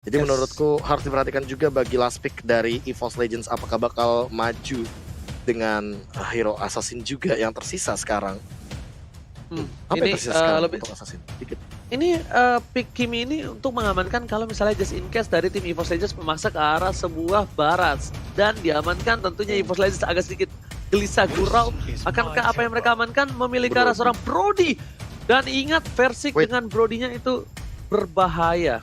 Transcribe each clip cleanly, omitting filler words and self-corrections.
Jadi menurutku harus diperhatikan juga bagi last pick dari EVOS Legends, apakah bakal maju dengan hero assassin juga yang tersisa sekarang. Apa yang tersisa sekarang lebih untuk assassin? Dikit. Ini pick Kimi ini untuk mengamankan kalau misalnya just in case dari tim EVOS Legends memaksa ke arah sebuah barat dan diamankan, tentunya EVOS Legends agak sedikit gelisah gurau. Akankah apa yang mereka amankan memilih ke arah seorang Brody? Dan ingat Versik dengan Brody-nya itu berbahaya.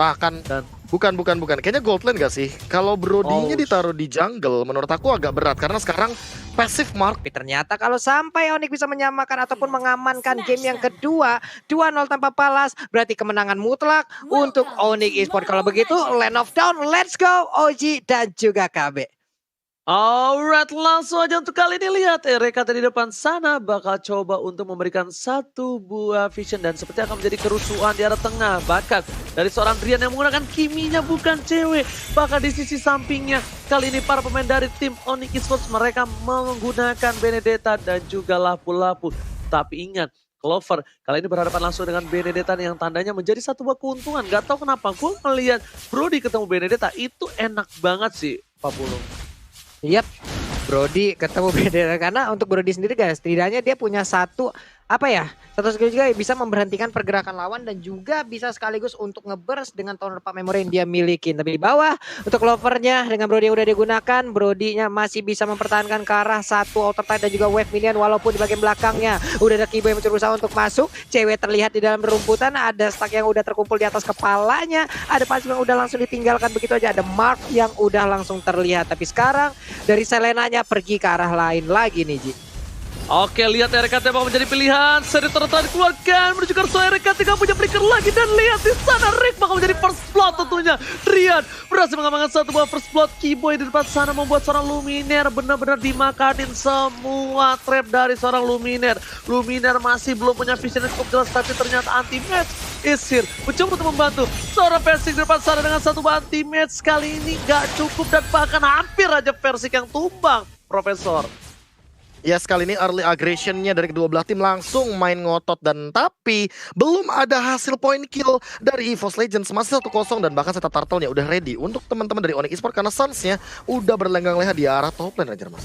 Dan bukan. Kayaknya gold lane gak sih? Kalau Brody-nya ditaruh di jungle, menurut aku agak berat karena sekarang passive mark. Tapi ternyata kalau sampai Onyx bisa menyamakan ataupun mengamankan game yang kedua, 2-0 tanpa balas, berarti kemenangan mutlak untuk Onyx Esports. Kalau begitu, Land of Dawn, let's go OG dan juga KB. Alright, langsung aja untuk kali ini lihat Reka di depan sana bakal coba untuk memberikan satu buah vision dan seperti akan menjadi kerusuhan di arah tengah. Bahkan dari seorang Drian yang menggunakan Kiminya bukan cewek, bahkan di sisi sampingnya kali ini para pemain dari tim Onyx Esports mereka menggunakan Benedetta dan juga Lapu-Lapu. Tapi ingat, Clover kali ini berhadapan langsung dengan Benedetta yang tandanya menjadi satu buah keuntungan. Gak tahu kenapa gue melihat Brody ketemu Benedetta itu enak banget sih Pak Pulung. Yap, Brody ketemu Benedetta karena untuk Brody sendiri guys, setidaknya dia punya satu skill juga bisa memberhentikan pergerakan lawan dan juga bisa sekaligus untuk ngeburst dengan tower pak memory yang dia miliki. Tapi di bawah untuk Clovernya dengan Brody yang udah digunakan, Brody-nya masih bisa mempertahankan ke arah satu outer tide dan juga wave minion walaupun di bagian belakangnya udah ada Kibo yang berusaha untuk masuk. Cewek terlihat di dalam rumputan, ada stack yang udah terkumpul di atas kepalanya, ada pasif yang udah langsung ditinggalkan begitu aja, ada mark yang udah langsung terlihat. Tapi sekarang dari Selenanya pergi ke arah lain lagi nih Ji. Oke, lihat RKT bakal menjadi pilihan. Seri terutama dikeluarkan menuju ke arah RKT, gak punya flicker lagi. Dan lihat di sana Rick bakal menjadi first blood tentunya. Rian berhasil mengamankan satu buah first blood. Kiboy di depan sana membuat seorang Luminaire benar-benar dimakanin semua trap dari seorang Luminaire. Luminaire masih belum punya vision yang cukup jelas, tapi ternyata anti-match is here. Mencoba untuk membantu seorang Versik di depan sana dengan satu buah anti-match. Kali ini gak cukup dan bahkan hampir aja Versik yang tumbang, Profesor. Ya, sekali ini early aggression-nya dari kedua belah tim langsung main ngotot, dan tapi belum ada hasil point kill dari EVOS Legends. Masih 1-0 dan bahkan setup turtle-nya udah ready untuk teman-teman dari Onyx Esports karena Suns-nya udah berlenggang leha di arah top lane aja Mas.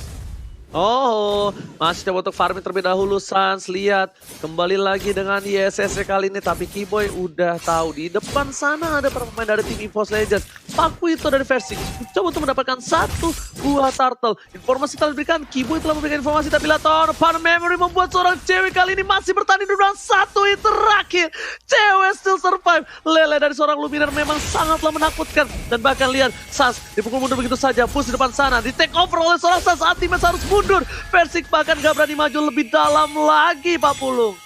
Oh, masih coba untuk farming terlebih dahulu. Sans, lihat kembali lagi dengan ISS kali ini, tapi Kiboy udah tahu di depan sana ada para pemain dari tim EVOS Legends. Paku itu dari Versik coba untuk mendapatkan satu buah turtle. Informasi telah diberikan, Kiboy telah memberikan informasi, tapi Laton Pan Memory membuat seorang cewek kali ini masih bertanding di round 1 yang terakhir. Cewek still survive. Lele dari seorang Luminaire memang sangatlah menakutkan, dan bahkan lihat Sans dipukul mundur begitu saja. Push di depan sana, di take over oleh seorang Sans. Ultimate harus mundur. Versik bahkan gak berani maju lebih dalam lagi Pak Pulung.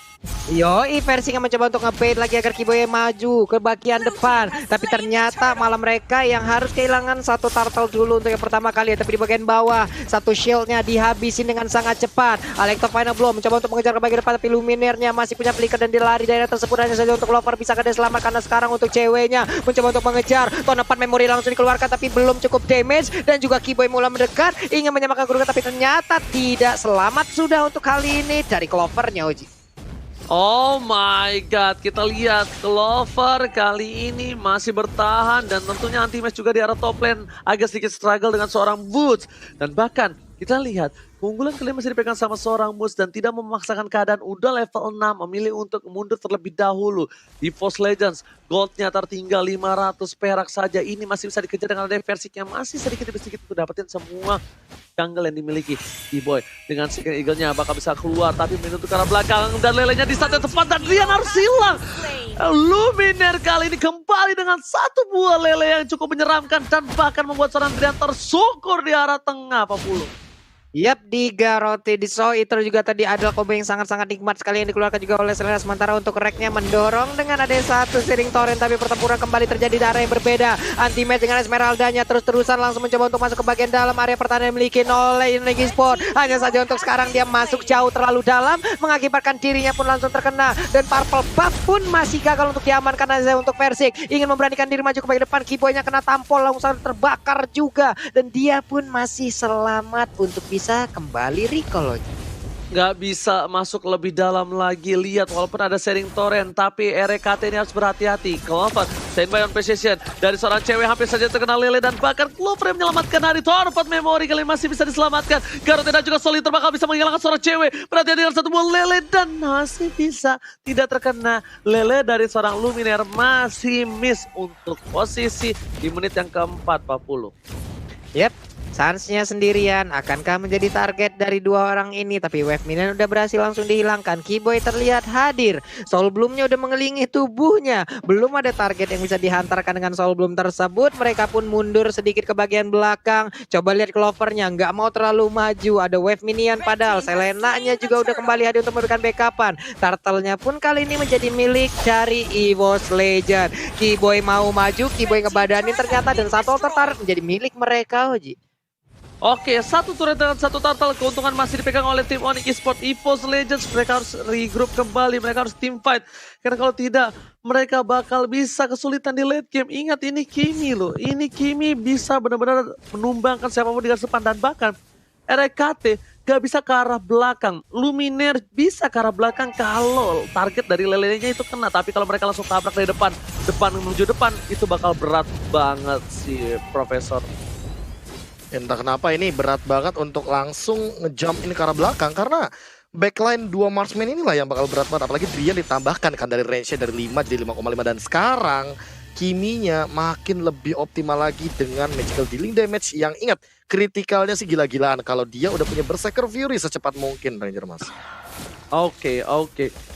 Yoi, Versik yang mencoba untuk nge-bait lagi agar Kiboy maju ke bagian depan. Tapi ternyata malah mereka yang harus kehilangan satu turtle dulu untuk yang pertama kali. Tapi di bagian bawah, satu shieldnya dihabisin dengan sangat cepat. Alektor Final Blow mencoba untuk mengejar ke bagian depan, tapi Luminaire-nya masih punya flicker dan dilari daerah tersebut. Hanya saja untuk Lover bisa kada selamat karena sekarang untuk ceweknya mencoba untuk mengejar. Tonepan Memory langsung dikeluarkan tapi belum cukup damage. Dan juga Kiboy mulai mendekat, ingin menyamakan kedudukan tapi ternyata tidak selamat sudah untuk kali ini dari Clover-nya Oji. Oh my god, kita lihat Clover kali ini masih bertahan dan tentunya anti-match juga di arah top lane agak sedikit struggle dengan seorang Woods. Dan bahkan kita lihat keunggulan kalian masih dipegang sama seorang Mus dan tidak memaksakan keadaan, udah level 6 memilih untuk mundur terlebih dahulu. Di EVOS Legends goldnya tertinggal 500 perak saja, ini masih bisa dikejar dengan ada Versik yang masih sedikit demi sedikit untuk dapetin semua jungle yang dimiliki Kiboy. Dengan second eagle-nya bakal bisa keluar tapi menutup ke arah belakang dan lelenya di saat yang tepat dan Rian harus hilang. Luminaire kali ini kembali dengan satu buah lele yang cukup menyeramkan dan bahkan membuat seorang Rian tersungkur di arah tengah Pak Pulung. Yap, di Garoti di So itu juga tadi adalah combo yang sangat-sangat nikmat sekali yang dikeluarkan juga oleh Selena. Sementara untuk Reknya mendorong dengan ada satu Searing Torrent, tapi pertempuran kembali terjadi di area yang berbeda. Anti-match dengan Esmeralda-nya terus-terusan langsung mencoba untuk masuk ke bagian dalam area pertahanan yang dimiliki oleh Onyx Esports. Hanya saja untuk sekarang dia masuk jauh terlalu dalam, mengakibatkan dirinya pun langsung terkena. Dan Purple Buff pun masih gagal untuk diamankan aja untuk Versik. Ingin memberanikan diri maju ke bagian depan, Kiboy-nya kena tampol langsung terbakar juga. Dan dia pun masih selamat untuk bisa kembali recall lagi. nggak bisa masuk lebih dalam lagi. Lihat walaupun ada sharing torrent, tapi RKT ini harus berhati-hati. Clover, stand by on position. Dari seorang cewek hampir saja terkena Lele dan bahkan Clover yang menyelamatkan hari. Torpot memori kali masih bisa diselamatkan. Garot dan juga Soliter bakal bisa menghilangkan seorang cewek. Perhatian dengan satu buah Lele dan masih bisa tidak terkena. Lele dari seorang Luminaire masih miss untuk posisi di menit yang ke-40. Yep, Sans-nya sendirian, akankah menjadi target dari dua orang ini? Tapi Wave Minion udah berhasil langsung dihilangkan. Keyboy terlihat hadir, Soul Bloom-nya udah mengelilingi tubuhnya. Belum ada target yang bisa dihantarkan dengan Soul Bloom tersebut. Mereka pun mundur sedikit ke bagian belakang. Coba lihat Clover-nya, nggak mau terlalu maju. Ada Wave Minion padahal Selena-nya juga udah kembali hadir untuk memberikan backupan. Turtle-nya pun kali ini menjadi milik dari EVOS Legend. Keyboy mau maju, Keyboy ngebadanin ternyata, dan satu tertarik menjadi milik mereka, Oji. Oke, satu turret dengan satu turtle. Keuntungan masih dipegang oleh tim Onyx Esports. EVOS Legends, mereka harus regroup kembali. Mereka harus team fight. Karena kalau tidak, mereka bakal bisa kesulitan di late game. Ingat, ini Kimi loh. Ini Kimi bisa benar-benar menumbangkan siapapun di garis depan. Dan bahkan RKT gak bisa ke arah belakang. Luminaire bisa ke arah belakang kalau target dari lelenya itu kena. Tapi kalau mereka langsung tabrak dari depan menuju depan, itu bakal berat banget sih, Profesor. Entah kenapa ini berat banget untuk langsung ngejump ini ke arah belakang, karena backline 2 marksman inilah yang bakal berat banget. Apalagi Drian ditambahkan kan dari range-nya dari 5 jadi 5,5, dan sekarang Kiminya makin lebih optimal lagi dengan magical dealing damage yang, ingat, kritikalnya sih gila-gilaan kalau dia udah punya Berserker Fury secepat mungkin, Ranger Mas. Oke.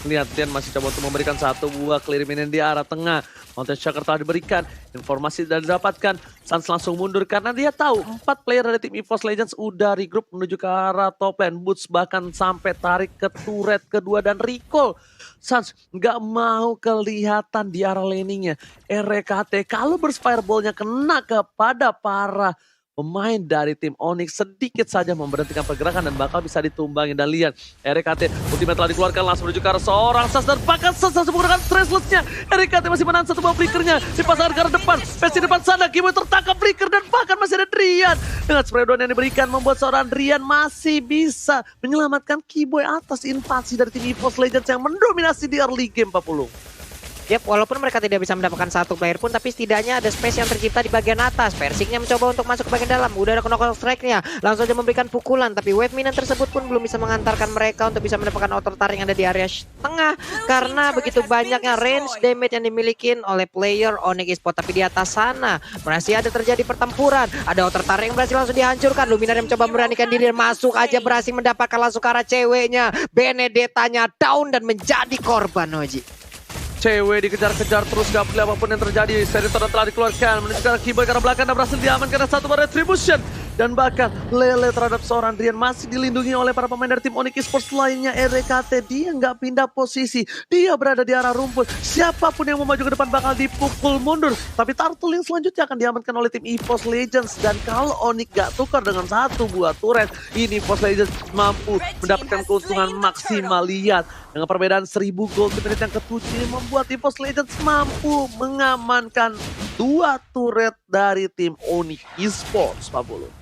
Lihat, Dian masih coba untuk memberikan satu buah clear minion di arah tengah. Mountain Shaker telah diberikan, informasi sudah didapatkan. Sans langsung mundur karena dia tahu 4 player dari tim EVOS Legends udah regroup menuju ke arah top lane. Boots bahkan sampai tarik ke turret kedua dan recall. Sans nggak mau kelihatan di arah laningnya. RKT kalau burst fireball-nya kena kepada para pemain dari tim Onyx, sedikit saja memberhentikan pergerakan dan bakal bisa ditumbangin. Dan lihat, RKT ultimate telah dikeluarkan, langsung menuju ke arah seorang Sans dan bahkan Sans langsung menggunakan stressless-nya. RKT masih menahan satu buah flickernya, dipasangkan ke arah depan, Pesti depan sana, Kimo tertangkap flicker dan bahkan masih ada Drian. Dengan spray down yang diberikan membuat seorang Drian masih bisa menyelamatkan Keyboy atas invasi dari tim EVOS Legends yang mendominasi di early game 40. Yap, walaupun mereka tidak bisa mendapatkan satu player pun, tapi setidaknya ada space yang tercipta di bagian atas. Persiknya mencoba untuk masuk ke bagian dalam, udah ada knock strike-nya, langsung aja memberikan pukulan, tapi Wave Minion tersebut pun belum bisa mengantarkan mereka untuk bisa mendapatkan outer tar yang ada di area tengah, karena begitu banyaknya range damage yang dimiliki oleh player Onyx Esports. Tapi di atas sana masih ada terjadi pertempuran, ada outer tar yang berhasil langsung dihancurkan. Luminaire yang mencoba memberanikan diri, masuk aja berhasil mendapatkan langsung ke arah ceweknya. Benedetta-nya down dan menjadi korban, Oji. Cewek dikejar-kejar terus, gak peduli apapun yang terjadi. Seri torrent telah dikeluarkan, menuju ke arah Keyboy karena belakang dan berhasil diamankan karena satu bar retribution. Dan bahkan Lele terhadap seorang Drian masih dilindungi oleh para pemain dari tim Onyx Esports lainnya. RKT dia nggak pindah posisi, dia berada di arah rumput. Siapapun yang mau maju ke depan bakal dipukul mundur. Tapi Turtle yang selanjutnya akan diamankan oleh tim EVOS Legends. Dan kalau Onyx gak tukar dengan satu buah turret, ini EVOS Legends mampu mendapatkan keuntungan maksimal. Lihat, dengan perbedaan 1000 gold di menit yang ke-7 ini membuat EVOS Legends mampu mengamankan 2 turret dari tim Onyx Esports 40.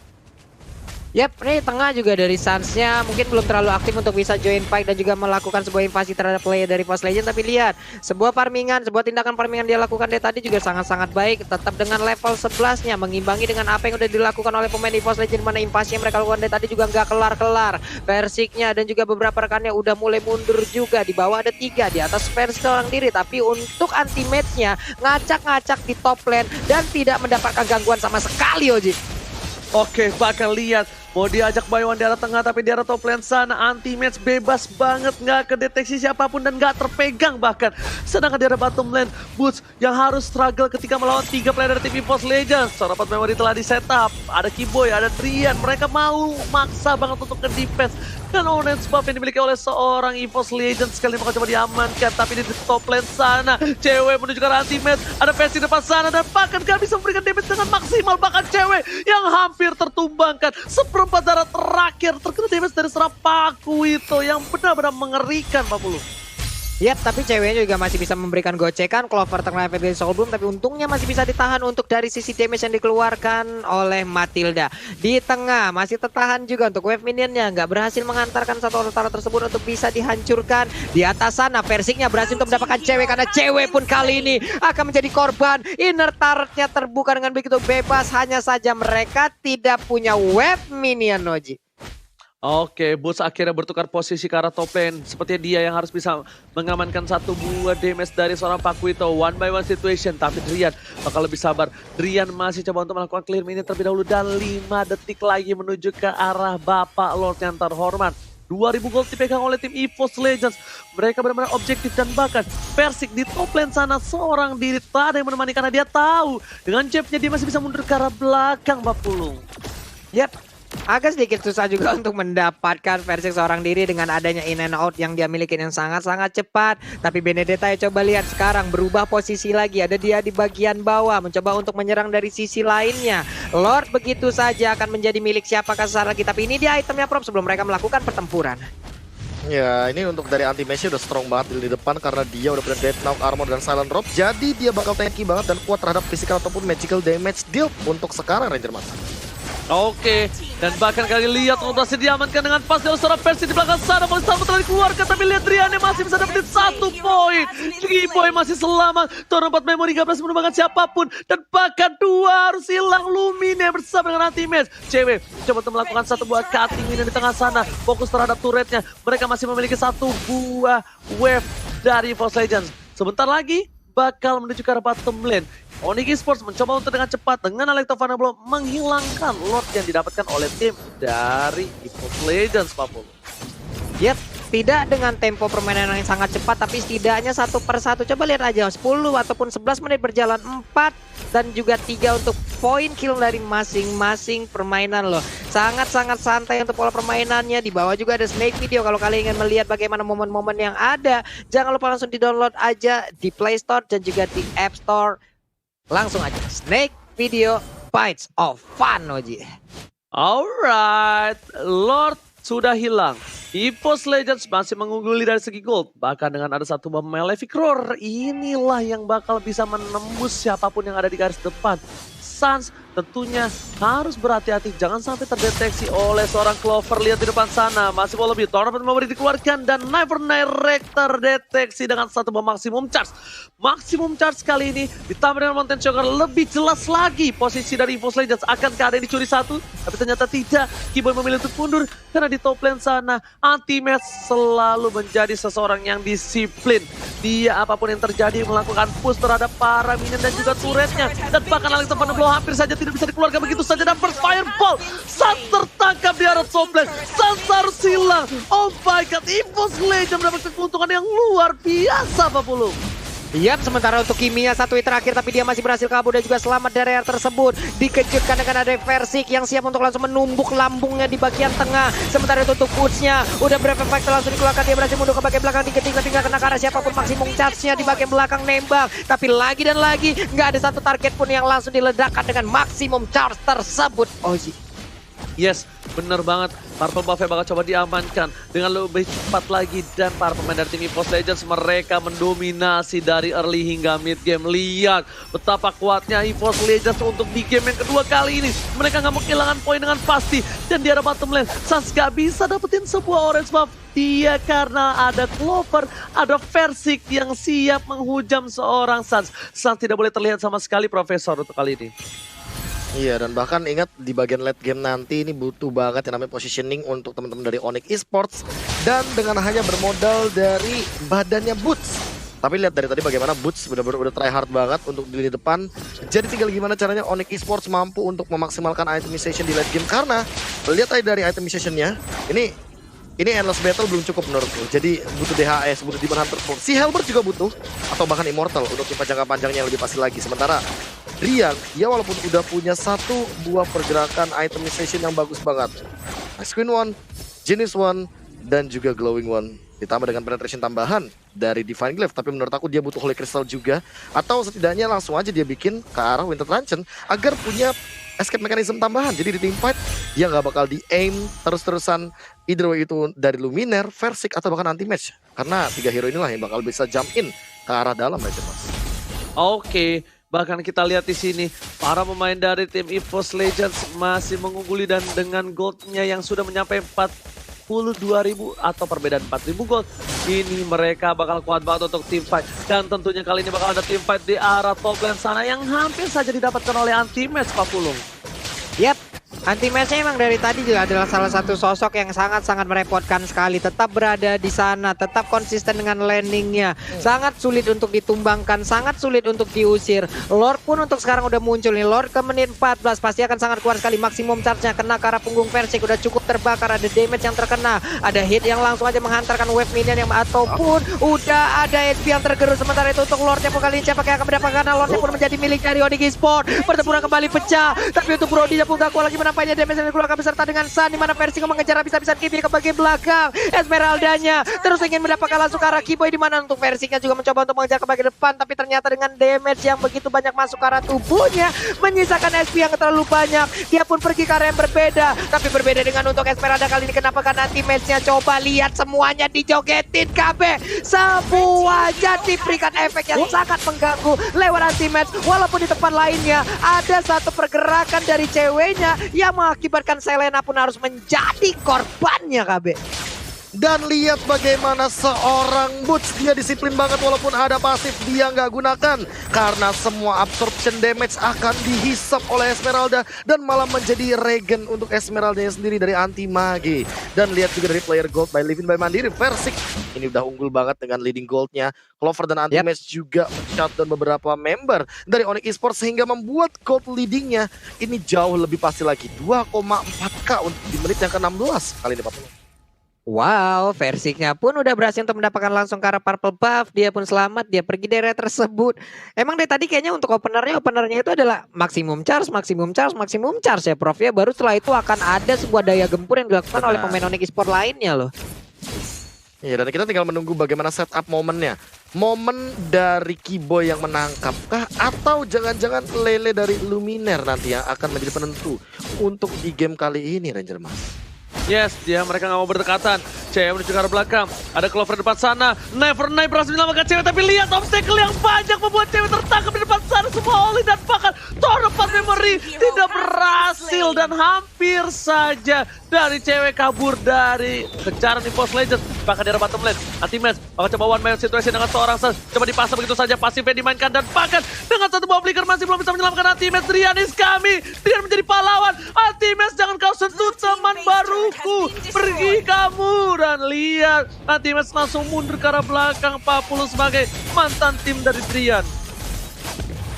Yap, ini tengah juga dari Sans-nya mungkin belum terlalu aktif untuk bisa join fight dan juga melakukan sebuah invasi terhadap player dari EVOS Legends. Tapi lihat, sebuah tindakan farmingan dia lakukan dari tadi juga sangat-sangat baik. Tetap dengan level 11-nya, mengimbangi dengan apa yang udah dilakukan oleh pemain EVOS Legends. Mana invasi yang mereka lakukan dari tadi juga nggak kelar-kelar. Persiknya dan juga beberapa rekannya udah mulai mundur juga. Di bawah ada 3, di atas Persik seorang diri. Tapi untuk anti-match-nya, ngacak-ngacak di top lane dan tidak mendapatkan gangguan sama sekali, Oji. Oke, bahkan lihat, mau diajak Baywan di arah tengah tapi di arah top lane sana anti-match bebas banget, nggak kedeteksi siapapun dan nggak terpegang bahkan. Sedangkan di arah bottom lane, Boots yang harus struggle ketika melawan 3 player dari tim EVOS Legends. Sarapat memory telah di setup, ada Keyboy, ada Drian, mereka mau maksa banget untuk ke-defense. Dan orange buff yang dimiliki oleh seorang EVOS Legends sekali bakal coba diamankan. Tapi di top lane sana, cewek menuju ke arah anti-match, ada Pesti depan sana dan bahkan gak bisa memberikan damage dengan maksimal. Bahkan cewek yang hampir tertumbangkan, seperempat darah terakhir terkena damage dari serang Paku itu yang benar-benar mengerikan 40. Ya, tapi ceweknya juga masih bisa memberikan gocekan. Clover terkena efek dari Soul Bloom, tapi untungnya masih bisa ditahan untuk dari sisi damage yang dikeluarkan oleh Matilda. Di tengah masih tertahan juga untuk wave minionnya, nggak berhasil mengantarkan satu orang tersebut untuk bisa dihancurkan. Di atas sana Versiknya berhasil untuk mendapatkan cewek, karena cewek pun kali ini akan menjadi korban. Inner turretnya terbuka dengan begitu bebas, hanya saja mereka tidak punya wave minion, Noji. Oke, Boots akhirnya bertukar posisi ke arah top lane. Sepertinya dia yang harus bisa mengamankan satu buah damage dari seorang Pakuito. One by one situation, tapi Drian bakal lebih sabar. Drian masih coba untuk melakukan clear minion terlebih dahulu. Dan 5 detik lagi menuju ke arah Bapak Lord yang terhormat. 2000 gold dipegang oleh tim EVOS Legends. Mereka benar-benar objektif dan bahkan Persik di top lane sana seorang diri tak ada yang menemani karena dia tahu dengan jabnya dia masih bisa mundur ke arah belakang, Pak Pulung. Yap, agak sedikit susah juga untuk mendapatkan Persik seorang diri dengan adanya in and out yang dia miliki yang sangat-sangat cepat. Tapi Benedetta ya coba lihat sekarang berubah posisi lagi. Ada dia di bagian bawah mencoba untuk menyerang dari sisi lainnya. Lord begitu saja akan menjadi milik siapakah secara lagi. Tapi ini dia itemnya Prop sebelum mereka melakukan pertempuran. Ya, ini untuk dari anti-mage udah strong banget di depan karena dia udah punya Death Knock, Armor, dan Silent Robe. Jadi dia bakal tanky banget dan kuat terhadap physical ataupun magical damage deal untuk sekarang Ranger Mas. Oke, dan bahkan kali lihat rotasi diamankan dengan pas dari seorang versi di belakang sana. Boleh selamat telah dikeluarkan, tapi lihat Riannya masih bisa dapetin 1 poin. Boy masih selamat, Torn 4 Memory gak berhasil menemukan siapapun. Dan bahkan 2 harus hilang. Lumine bersama dengan anti-match. Cewek coba untuk melakukan satu buah cutting minion di tengah sana. Fokus terhadap turretnya. Mereka masih memiliki 1 buah wave dari EVOS Legends. Sebentar lagi bakal menuju ke arah bottom lane. Onyx Esports mencoba untuk dengan cepat dengan Electrovana Blow menghilangkan Lord yang didapatkan oleh tim dari EVOS Legends, Pak Polo. Yap, tidak dengan tempo permainan yang sangat cepat, tapi setidaknya 1 per 1. Coba lihat aja, 10 ataupun 11 menit berjalan, 4 dan juga 3 untuk poin kill dari masing-masing permainan loh. Sangat-sangat santai untuk pola permainannya. Di bawah juga ada Snake Video. Kalau kalian ingin melihat bagaimana momen-momen yang ada, jangan lupa langsung di-download aja di Play Store dan juga di App Store. Langsung aja Snake Video Bites of Fun, Oji. Alright, Lord sudah hilang. EVOS Legends masih mengungguli dari segi gold. Bahkan dengan ada satu bom Malefic Roar, inilah yang bakal bisa menembus siapapun yang ada di garis depan. Suns tentunya harus berhati-hati, jangan sampai terdeteksi oleh seorang Clover. Lihat di depan sana, masih mau lebih. Tornado mau dikeluarkan dan Never Direct terdeteksi dengan satu bom maximum charge. Maximum charge kali ini ditambah dengan Mountain Choker lebih jelas lagi posisi dari EVOS Legends. Akankah ada yang dicuri satu? Tapi ternyata tidak. Keyboy memilih untuk mundur karena di top lane sana anti-match selalu menjadi seseorang yang disiplin. Dia apapun yang terjadi melakukan push terhadap para minion dan juga turretnya. Dan bahkan Electrovana Blow hampir saja tidak bisa dikeluarkan begitu saja. Dan burst fireball, Sans tertangkap di arah top lane. Sans harus hilang. Oh my god, EVOS Legends mendapatkan keuntungan yang luar biasa, Pak Pulung. Yap, sementara untuk Kimia 1 hit terakhir, tapi dia masih berhasil kabur dan juga selamat dari area tersebut. Dikejutkan dengan ada Versik yang siap untuk langsung menumbuk lambungnya di bagian tengah. Sementara itu untuk Boots-nya udah berefek langsung dikeluarkan, dia berhasil mundur ke bagian belakang dikit tapi nggak kena ke arah siapapun. Maksimum charge-nya di bagian belakang nembak, tapi lagi dan lagi nggak ada satu target pun yang langsung diledakkan dengan maksimum charge tersebut, Oji. Yes, bener banget. Purple Buff bakal coba diamankan dengan lebih cepat lagi. Dan para pemain dari tim EVOS Legends mereka mendominasi dari early hingga mid game. Lihat betapa kuatnya EVOS Legends untuk di game yang kedua kali ini. Mereka nggak mau kehilangan poin dengan pasti. Dan di arah bottom lane, Sans gak bisa dapetin sebuah orange buff. Dia karena ada Clover, ada Versik yang siap menghujam seorang Sans. Sans tidak boleh terlihat sama sekali, Profesor, untuk kali ini. Iya, dan bahkan ingat di bagian late game nanti ini butuh banget yang namanya positioning untuk teman-teman dari Onyx Esports. Dan dengan hanya bermodal dari badannya Boots. Tapi lihat dari tadi bagaimana Boots benar-benar udah try hard banget untuk di lini depan. Jadi tinggal gimana caranya Onyx Esports mampu untuk memaksimalkan itemization di late game. Karena lihat aja dari itemization-nya, ini endless battle belum cukup menurutku. Jadi butuh DHS, butuh Demon Hunter. Si Helbert juga butuh, atau bahkan Immortal untuk tipe jangka panjangnya yang lebih pasti lagi. Sementara Rian, dia walaupun udah punya 1 buah pergerakan itemization yang bagus banget. Ice Queen One, Genius One, dan juga Glowing One. ditambah dengan penetration tambahan dari Divine Glaive, tapi menurut aku dia butuh Holy Crystal juga, atau setidaknya langsung aja dia bikin ke arah Winter Truncheon agar punya escape mechanism tambahan. Jadi di team fight dia nggak bakal di-aim terus-terusan either way itu dari Luminaire, Versik, atau bahkan anti-match, karena 3 hero inilah yang bakal bisa jump in ke arah dalam aja mas. Oke, bahkan kita lihat di sini para pemain dari tim EVOS Legends masih mengungguli dan dengan goldnya yang sudah mencapai 42.000 atau perbedaan 4.000 gold. Ini mereka bakal kuat banget untuk team fight. Dan tentunya kali ini bakal ada team fight di arah top lane sana yang hampir saja didapatkan oleh Anti-Match Pak Pulung. Yap, Anti-Match-nya emang dari tadi juga adalah salah satu sosok yang sangat-sangat merepotkan sekali. Tetap berada di sana, tetap konsisten dengan landingnya. Sangat sulit untuk ditumbangkan, sangat sulit untuk diusir. Lord pun untuk sekarang udah muncul nih. Lord ke menit 14 pasti akan sangat kuat sekali. Maksimum charge-nya kena ke arah punggung Versik. Udah cukup terbakar, ada damage yang terkena. Ada hit yang langsung aja menghantarkan wave minion yang ataupun udah ada HP yang tergerus. Sementara itu untuk Lordnya pun kali ini siapa yang akan mendapatkan, karena Lordnya pun menjadi milik dari Onyx Esports. Pertempuran kembali pecah, tapi untuk Brody pun gak kuat lagi menampaknya damage yang dikeluarkan beserta dengan Sun, di mana Versik mengejar habis-habisan Kiboy ke bagian belakang. Esmeraldanya terus ingin mendapatkan langsung ke arah Kiboy, di mana untuk Versiknya juga mencoba untuk mengejar ke bagian depan, tapi ternyata dengan damage yang begitu banyak masuk ke arah tubuhnya menyisakan SP yang terlalu banyak. Dia pun pergi ke arah yang berbeda, tapi berbeda dengan untuk Esmeralda kali ini. Kenapa? Karena anti-match-nya coba lihat semuanya dijogetin KB, semuanya diberikan efek yang sangat mengganggu lewat anti-match. Walaupun di tempat lainnya ada satu pergerakan dari ceweknya yang mengakibatkan Selena pun harus menjadi korbannya KB. Dan lihat bagaimana seorang Butch, dia disiplin banget walaupun ada pasif dia nggak gunakan, karena semua absorption damage akan dihisap oleh Esmeralda dan malah menjadi regen untuk Esmeraldanya sendiri dari anti mage. Dan lihat juga dari player gold by Living by Mandiri, Versik ini udah unggul banget dengan leading goldnya. Clover dan anti-match juga men-shutdown beberapa member dari Onyx Esports sehingga membuat gold leadingnya ini jauh lebih pasti lagi, 2,4k untuk di menit yang ke-16 kali ini Pak Pulung. Wow, Versiknya pun udah berhasil untuk mendapatkan langsung ke arah purple buff. Dia pun selamat, dia pergi dari area tersebut. Emang dari tadi kayaknya untuk openernya itu adalah maksimum charge ya Prof ya. Baru setelah itu akan ada sebuah daya gempur yang dilakukan oleh pemain Onyx Esports lainnya loh. Iya, dan kita tinggal menunggu bagaimana setup momennya. Momen dari Kiboy yang menangkapkah, atau jangan-jangan Lele dari Luminaire nanti yang akan menjadi penentu untuk di game kali ini, Ranger Mas. Yes, mereka nggak mau berdekatan. Cewek menuju ke arah belakang. Ada Clover depan sana. Never Night berhasil menyelamatkan cewek, tapi lihat obstacle yang banyak membuat cewek tertangkap di depan sana. Semua Oli dan bahkan Torpat Memory tidak berhasil, dan hampir saja dari cewek kabur dari kejaran EVOS Legends. Bahkan di arah bottom lane, Anti-Match bakal coba one man situation dengan seorang Sun. Coba dipasang begitu saja, pasifnya dimainkan, dan bahkan dengan satu buah flicker masih belum bisa menyelamatkan Anti-Match. Drian is kami, Drian menjadi pahlawan. Anti-Match, jangan kau sentuh teman baruku, pergi kamu. Dan lihat Anti-Match langsung mundur ke arah belakang 40 sebagai mantan tim dari Drian.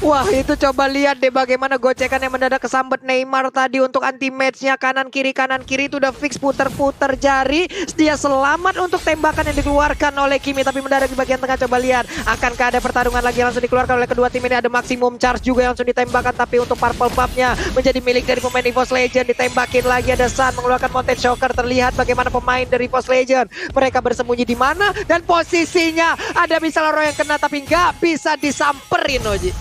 Wah, itu coba lihat deh bagaimana gocekan yang mendadak kesambet Neymar tadi untuk anti-match-nya. Kanan kiri itu udah fix, puter-puter jari. Dia selamat untuk tembakan yang dikeluarkan oleh Kimi, tapi mendadak di bagian tengah. Coba lihat, akankah ada pertarungan lagi yang langsung dikeluarkan oleh kedua tim ini. Ada maksimum charge juga yang langsung ditembakkan, tapi untuk purple buff-nya menjadi milik dari pemain EVOS Legend. Ditembakin lagi, ada Sun mengeluarkan Mountain Shocker. Terlihat bagaimana pemain dari EVOS Legend, mereka bersembunyi di mana, dan posisinya ada misalnya Roy yang kena tapi nggak bisa disamperin Oji.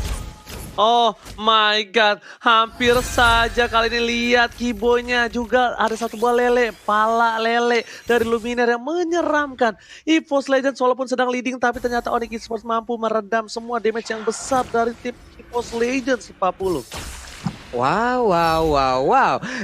Oh my god, hampir saja kali ini. Lihat Kiboynya juga ada satu buah lele, pala lele dari Luminaire yang menyeramkan. EVOS Legends walaupun sedang leading, tapi ternyata Onyx Esports mampu meredam semua damage yang besar dari tim EVOS Legends 40. Wow.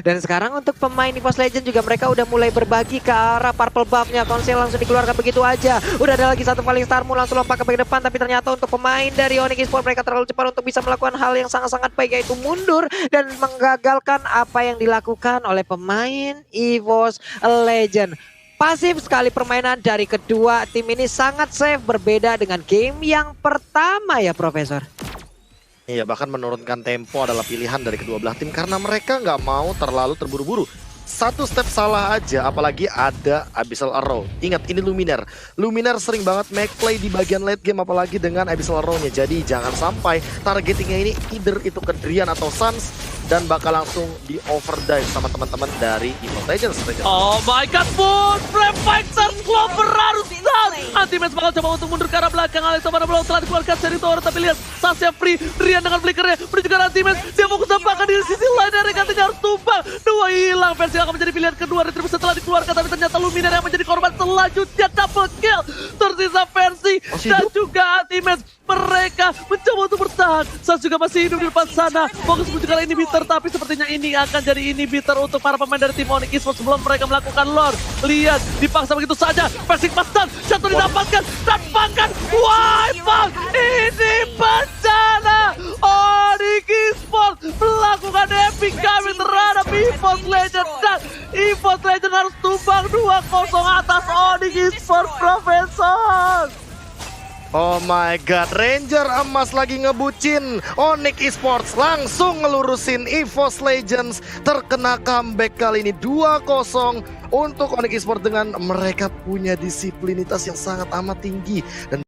Dan sekarang untuk pemain EVOS Legends juga mereka udah mulai berbagi ke arah purple buff-nya. Konsel langsung dikeluarkan begitu aja. Udah ada lagi satu Falling Star Moon langsung lompat ke bagian depan, tapi ternyata untuk pemain dari Onyx Esports mereka terlalu cepat untuk bisa melakukan hal yang sangat-sangat baik, yaitu mundur dan menggagalkan apa yang dilakukan oleh pemain EVOS Legends. Pasif sekali permainan dari kedua tim ini, sangat safe, berbeda dengan game yang pertama ya Profesor. Iya, bahkan menurunkan tempo adalah pilihan dari kedua belah tim karena mereka nggak mau terlalu terburu-buru. Satu step salah aja, apalagi ada Abyssal Arrow. Ingat, ini Luminaire. Luminaire sering banget make play di bagian late game, apalagi dengan Abyssal Arrow-nya. Jadi jangan sampai targetingnya ini either itu ke Drian atau Suns dan bakal langsung di overdrive sama teman-teman dari EVOS Legends. Oh my god, Moon! Flame Fighter Clover harus down! Anti-match bakal coba untuk mundur ke arah belakang. Alexa mana belum telah dikeluarkan dari tower, tapi lihat Sasha free, Rian dengan flickernya, menuju ke anti-match. Dia fokus tampakan di sisi lain, dari katanya harus tumbang. Dua hilang, versi akan menjadi pilihan kedua. Retribusi setelah dikeluarkan, tapi ternyata Luminar yang menjadi korban selanjutnya. Double kill, tersisa versi dan juga anti-match. Mereka mencoba untuk bertahan. Sas juga masih hidup di depan sana. Fokus menuju ke inhibitor, tapi sepertinya ini akan jadi inhibitor untuk para pemain dari tim Onyx Esports sebelum mereka melakukan lore. Lihat, dipaksa begitu saja. Passing pasan, jatuh didapatkan. Dapatkan, wipe. Ini bencana. Onyx Esports melakukan epic kami terhadap EVOS Legends. Dan EVOS Legends harus tumbang 2-0 atas Onyx Esports, Profesor. Oh my god, Ranger emas lagi ngebucin. Onyx Esports langsung ngelurusin EVOS Legends. Terkena comeback kali ini 2-0 untuk Onyx Esports dengan mereka punya disiplinitas yang sangat amat tinggi. Dan